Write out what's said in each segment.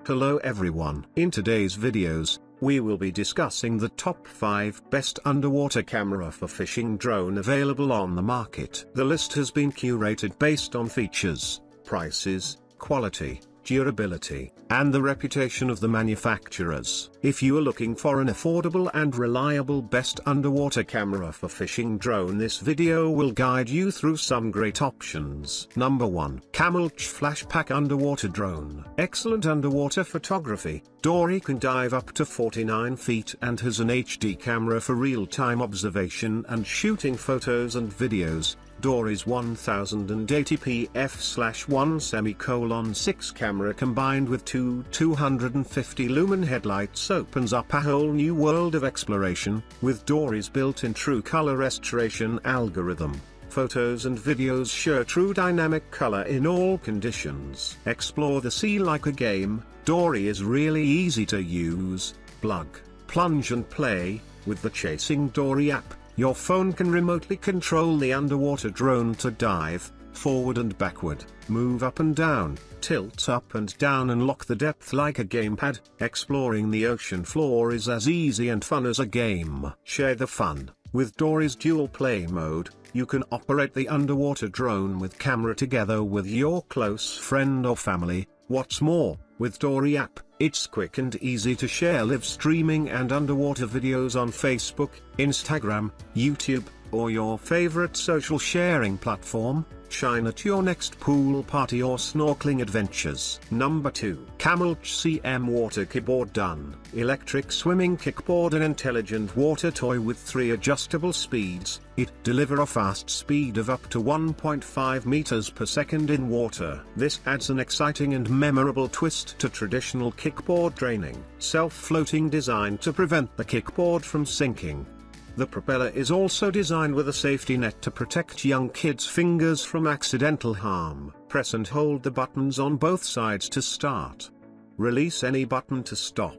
Hello everyone. In today's videos, we will be discussing the top 5 best underwater camera for fishing drone available on the market. The list has been curated based on features, prices, quality, durability, and the reputation of the manufacturers. If you are looking for an affordable and reliable best underwater camera for fishing drone, this video will guide you through some great options. Number 1. Camolech Flashpack Underwater Drone. Excellent underwater photography. Duorui can dive up to 49 feet and has an HD camera for real-time observation and shooting photos and videos. Duorui's 1080p f/1:6 camera combined with two 250 lumen headlights opens up a whole new world of exploration. With Duorui's built-in true color restoration algorithm, photos and videos show true dynamic color in all conditions. Explore the sea like a game. Duorui is really easy to use. Plug, plunge and play. With the Chasing Duorui app, your phone can remotely control the underwater drone to dive, forward and backward, move up and down, tilt up and down and lock the depth like a gamepad. Exploring the ocean floor is as easy and fun as a game. Share the fun. With Duorui's dual play mode, you can operate the underwater drone with camera together with your close friend or family. What's more, with Duorui app, it's quick and easy to share live streaming and underwater videos on Facebook, Instagram, YouTube, or your favorite social sharing platform. Shine at your next pool party or snorkeling adventures. Number 2. Camolech CM-Water Kicboard. Done. Electric swimming kickboard, an intelligent water toy with 3 adjustable speeds. It delivers a fast speed of up to 1.5 meters per second in water. This adds an exciting and memorable twist to traditional kickboard training. Self-floating, designed to prevent the kickboard from sinking. The propeller is also designed with a safety net to protect young kids' fingers from accidental harm. Press and hold the buttons on both sides to start. Release any button to stop.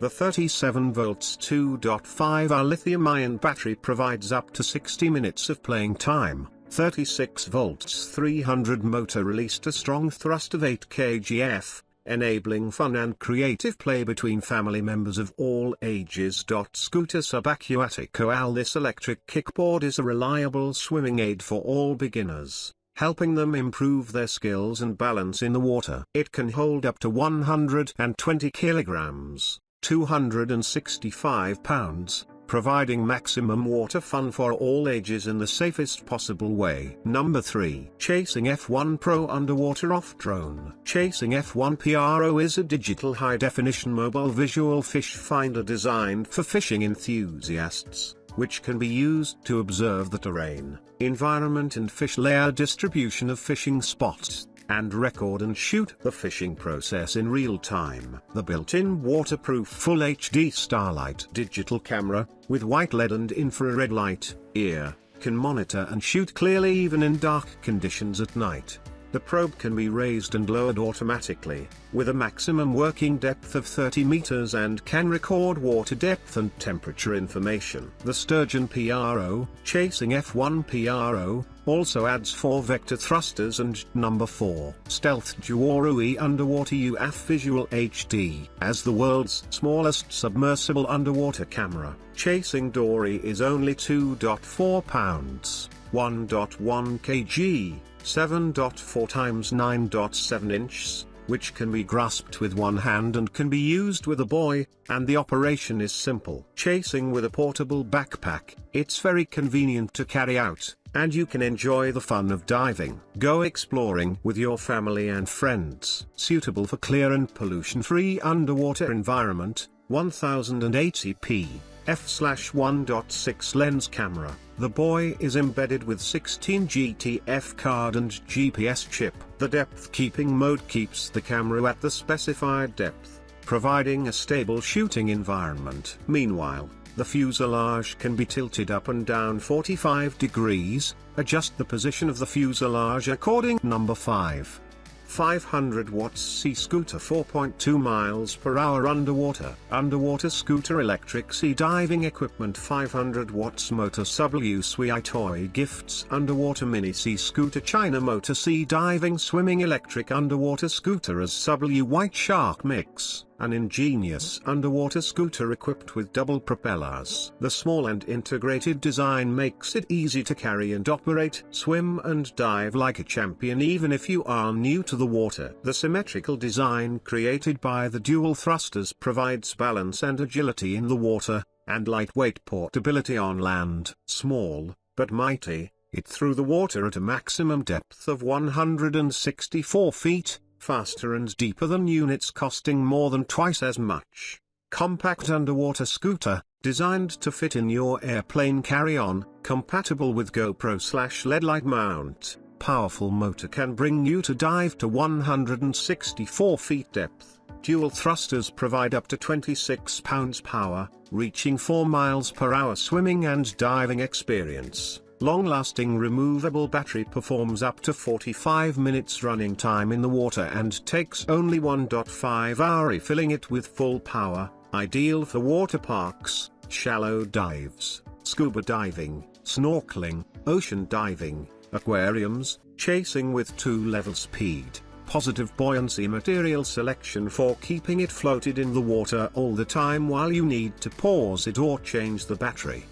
The 37 volts 2.5 lithium-ion battery provides up to 60 minutes of playing time. 36 volts 300 motor released a strong thrust of 8 kgf. Enabling fun and creative play between family members of all ages. Scooter subaquatic. This electric kickboard is a reliable swimming aid for all beginners, helping them improve their skills and balance in the water. It can hold up to 120 kilograms, 265 pounds, providing maximum water fun for all ages in the safest possible way. Number 3. Chasing F1 Pro Underwater Off Drone. Chasing F1 Pro is a digital high-definition mobile visual fish finder designed for fishing enthusiasts, which can be used to observe the terrain, environment and fish layer distribution of fishing spots, and record and shoot the fishing process in real time. The built-in waterproof Full HD Starlight digital camera, with white LED and infrared light, can monitor and shoot clearly even in dark conditions at night. The probe can be raised and lowered automatically, with a maximum working depth of 30 meters and can record water depth and temperature information. The Sturgeon PRO, Chasing F1 PRO, also adds 4 vector thrusters. And number 4. Stealth Duorui Underwater UF Visual HD. As the world's smallest submersible underwater camera, Chasing Duorui is only 2.4 pounds, 1.1 kg, 7.4 times 9.7 inches, which can be grasped with one hand and can be used with a buoy, and the operation is simple. Chasing with a portable backpack, it's very convenient to carry out, and you can enjoy the fun of diving. Go exploring with your family and friends. Suitable for clear and pollution-free underwater environment. 1080p f/1.6 lens camera. The buoy is embedded with 16 GTF card and GPS chip. The depth keeping mode keeps the camera at the specified depth, providing a stable shooting environment. Meanwhile, the fuselage can be tilted up and down 45 degrees. Adjust the position of the fuselage according. Number 5. 500 watts sea scooter 4.2 miles per hour underwater. Underwater scooter electric sea diving equipment 500 watts motor Duorui toy gifts underwater mini sea scooter China motor sea diving swimming electric underwater scooter as Duorui white shark mix. An ingenious underwater scooter equipped with double propellers. The small and integrated design makes it easy to carry and operate. Swim and dive like a champion even if you are new to the water. The symmetrical design created by the dual thrusters provides balance and agility in the water, and lightweight portability on land. Small, but mighty, it through the water at a maximum depth of 164 feet. Faster and deeper than units costing more than twice as much. Compact underwater scooter, designed to fit in your airplane carry-on, compatible with GoPro/LED light mount. Powerful motor can bring you to dive to 164 feet depth. Dual thrusters provide up to 26 pounds power, reaching 4 miles per hour swimming and diving experience. Long-lasting removable battery performs up to 45 minutes running time in the water and takes only 1.5 hours refilling it with full power, ideal for water parks, shallow dives, scuba diving, snorkeling, ocean diving, aquariums, chasing with 2-level speed. Positive buoyancy material selection for keeping it floated in the water all the time while you need to pause it or change the battery.